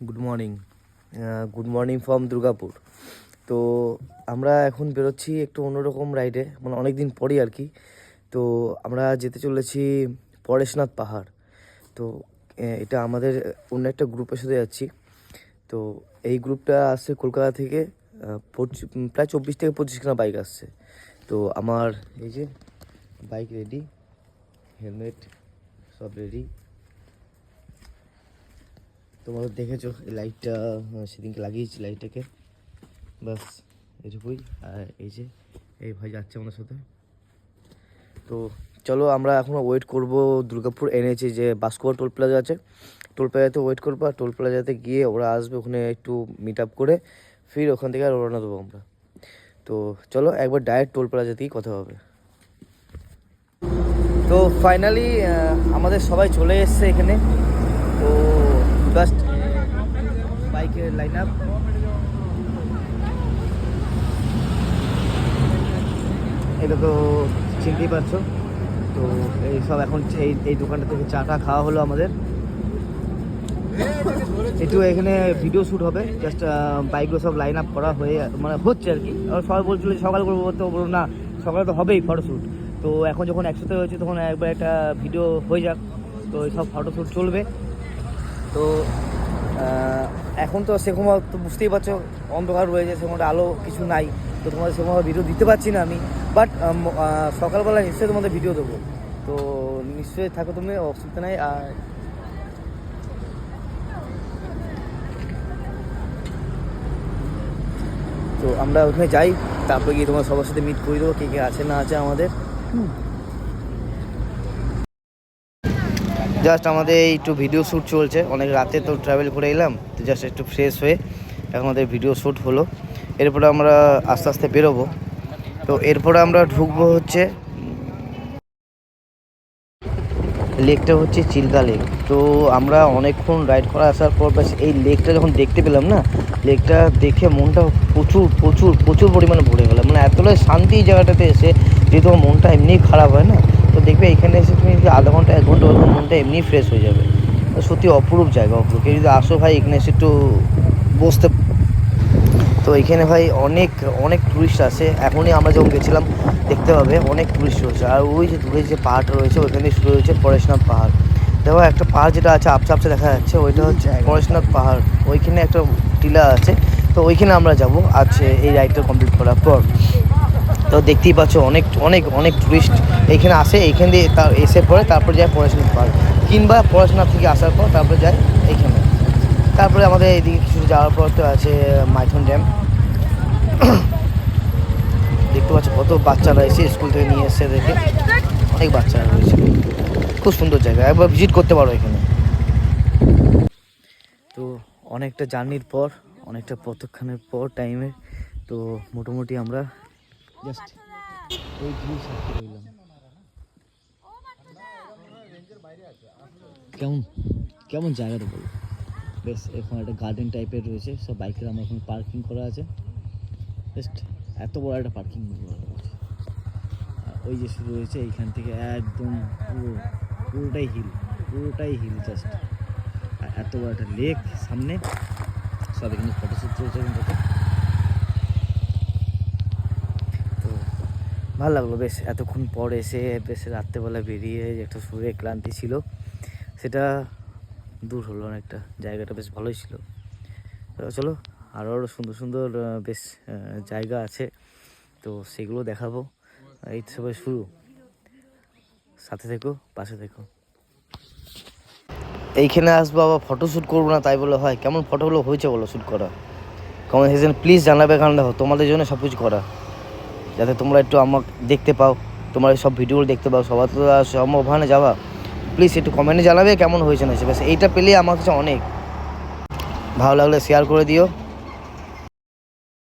Good morning. Good morning from Durgapur. তো আমরা এখন বেরোচ্ছি একটু অন্যরকম রাইডে, মানে অনেক দিন পরই আর কি। তো আমরা যেতে চলেছি পরেশনাথ পাহাড়। তো এটা আমাদের অন্য একটা গ্রুপের সাথে যাচ্ছি। তো এই গ্রুপটা আসছে কলকাতা থেকে, প্রায় 24 থেকে 25খানা বাইক আসছে। তো আমার এই যে বাইক রেডি, হেলমেট সব রেডি। তোমরা দেখেছো এই লাইটটা সেদিনকে লাগিয়েছি লাইটটাকে, বাস এটুকুই। আর এই যে এই ভাই যাচ্ছে আমাদের সাথে। তো চলো আমরা এখন ওয়েট করব দুর্গাপুর এনেছি যে বাসকোয়া টোল প্লাজা আছে, টোল প্লাজাতে ওয়েট করবো। আর টোল প্লাজাতে গিয়ে ওরা আসবে, ওখানে একটু মিট আপ করে ফির ওখান থেকে আর রওনা দেবো আমরা। তো চলো একবার ডাইরেক্ট টোল প্লাজাতেই কথা হবে। তো ফাইনালি আমাদের সবাই চলে এসছে এখানে। তো জাস্ট বাইকের লাইন আপ, এটা তো চিনতেই পারছো। তো এই সব এখন এই দোকানটা থেকে চাটা খাওয়া হলো আমাদের। একটু এখানে ভিডিও শ্যুট হবে, জাস্ট বাইকগুলো সব লাইন আপ করা হয়ে মানে হচ্ছে আর কি। আর সবাই বলছিল সকাল করবো, তো বলুন না সকালে তো হবেই ফটোশ্যুট। তো এখন যখন একসাথে হয়েছে তখন একবার একটা ভিডিও হয়ে যাক। তো সব ফটোশ্যুট চলবে। তো এখন তো সেরকম তো বুঝতেই পারছো অন্ধকার রয়েছে, সেরকম আলো কিছু নাই। তো তোমাদের সেরকম ভিডিও দিতে পারছি না আমি, বাট সকালবেলা নিশ্চয়ই তোমাদের ভিডিও দেবো। তো নিশ্চয়ই থাকো, তুমি অসুবিধা নাই। আর তো আমরা ওখানে যাই, তারপরে গিয়ে তোমার সবার সাথে মিট করে দেবো কে কে আছে না আছে আমাদের। জাস্ট আমাদের একটু ভিডিও শ্যুট চলছে, অনেক রাতে তো ট্রাভেল করে এলাম, তো জাস্ট একটু ফ্রেশ হয়ে এখন আমাদের ভিডিও শ্যুট হলো। এরপরে আমরা আস্তে আস্তে বেরোবো। তো এরপরে আমরা ঢুকবো হচ্ছে লেকটা, হচ্ছে চিল্কা লেক। তো আমরা অনেকক্ষণ রাইড করে আসার পর বাস এই লেকটা যখন দেখতে পেলাম না, লেকটা দেখে মনটা প্রচুর প্রচুর প্রচুর পরিমাণে ভরে গেল। মানে এতটাই শান্তি এই জায়গাটাতে এসে, যেহেতু মনটা এমনিই খারাপ হয় না, তো দেখবে এখানে এসে তুমি আধা ঘন্টা 1 ঘন্টা মনটা এমনি ফ্রেশ হয়ে যাবে। সত্যি অপরূপ জায়গা, অপরূপ। কেউ যদি আসো ভাই এখানে এসে একটু বসতে। তো এখানে ভাই অনেক অনেক টুরিস্ট আসে। এখনই আমরা যখন গেছিলাম দেখতে পাবে অনেক টুরিস্ট রয়েছে। আর ওই যে দূরে যে পাহাড়টা রয়েছে ওইখানে শুরু হয়েছে পরেশনাথ পাহাড়। দেখো একটা পাহাড় যেটা আছে আপচা আপচা দেখা যাচ্ছে, ওইটা হচ্ছে পরেশনাথ পাহাড়। ওইখানে একটা টিলা আছে, তো ওইখানে আমরা যাব আছে এই রাইডটা কমপ্লিট করার পর। তো দেখতেই পাচ্ছ অনেক অনেক অনেক টুরিস্ট এইখানে আসে, এইখান দিয়ে তার এসে পরে তারপর যায় পরেশনাথ পাহাড়, কিংবা পরেশনাথ থেকে আসার পর তারপরে যায় এইখানে। তারপরে আমাদের এইদিকে কিছু যাওয়ার পর তো আছে মাইথন ড্যাম। দেখতে পাচ্ছ কত বাচ্চারা এসে স্কুল থেকে নিয়ে এসে, দেখে অনেক বাচ্চারা রয়েছে। খুব সুন্দর জায়গা, একবার ভিজিট করতে পারো এখানে। তো অনেকটা জার্নির পর, অনেকটা পথক্ষণের পর টাইমে, তো মোটামুটি আমরা জাস্ট এই জিনিস রইলাম। কেমন কেমন জায়গাটা বলো? বেশ, এখন একটা গার্ডেন টাইপের রয়েছে, সব বাইকের আমার এখন পার্কিং করা আছে। জাস্ট এত বড় একটা পার্কিং রয়েছে। আর ওই যে শুরু হয়েছে এইখান থেকে একদম পুরোটাই হিল জাস্ট। আর এত বড় একটা লেক সামনে, সব এখানে ফটোশ্যুট চলছে এখানটাতে। তো ভালো লাগলো বেশ, এতক্ষণ পর এসে বেশ রাত্রেবেলা বেরিয়ে যে একটা শরীরে ক্লান্তি ছিল সেটা দূর হলো অনেকটা। জায়গাটা বেশ ভালোই ছিল। চলো আরও সুন্দর সুন্দর বেশ জায়গা আছে, তো সেগুলো দেখাবো। এই সবাই শুরু, সাথে থেকো, পাশে থেকো। এইখানে আসবো আবার ফটোশ্যুট করবো না তাই বলে হয়? কেমন ফটোগুলো হয়েছে বলো শ্যুট করা? কমেন্ট সেকশনে প্লিজ জানাবে, কারণ দেখো তোমাদের জন্য সব কিছু করা, যাতে তোমরা একটু আমাকে দেখতে পাও, তোমরা সব ভিডিওগুলো দেখতে পাও। সবার তো সম্ভব হয় না যাওয়া। প্লিজ একটু কমেন্টে জানাবে কেমন হয়েছে না, বেশ এইটা পেলেই আমার কাছে অনেক। ভালো লাগলে শেয়ার করে দিও।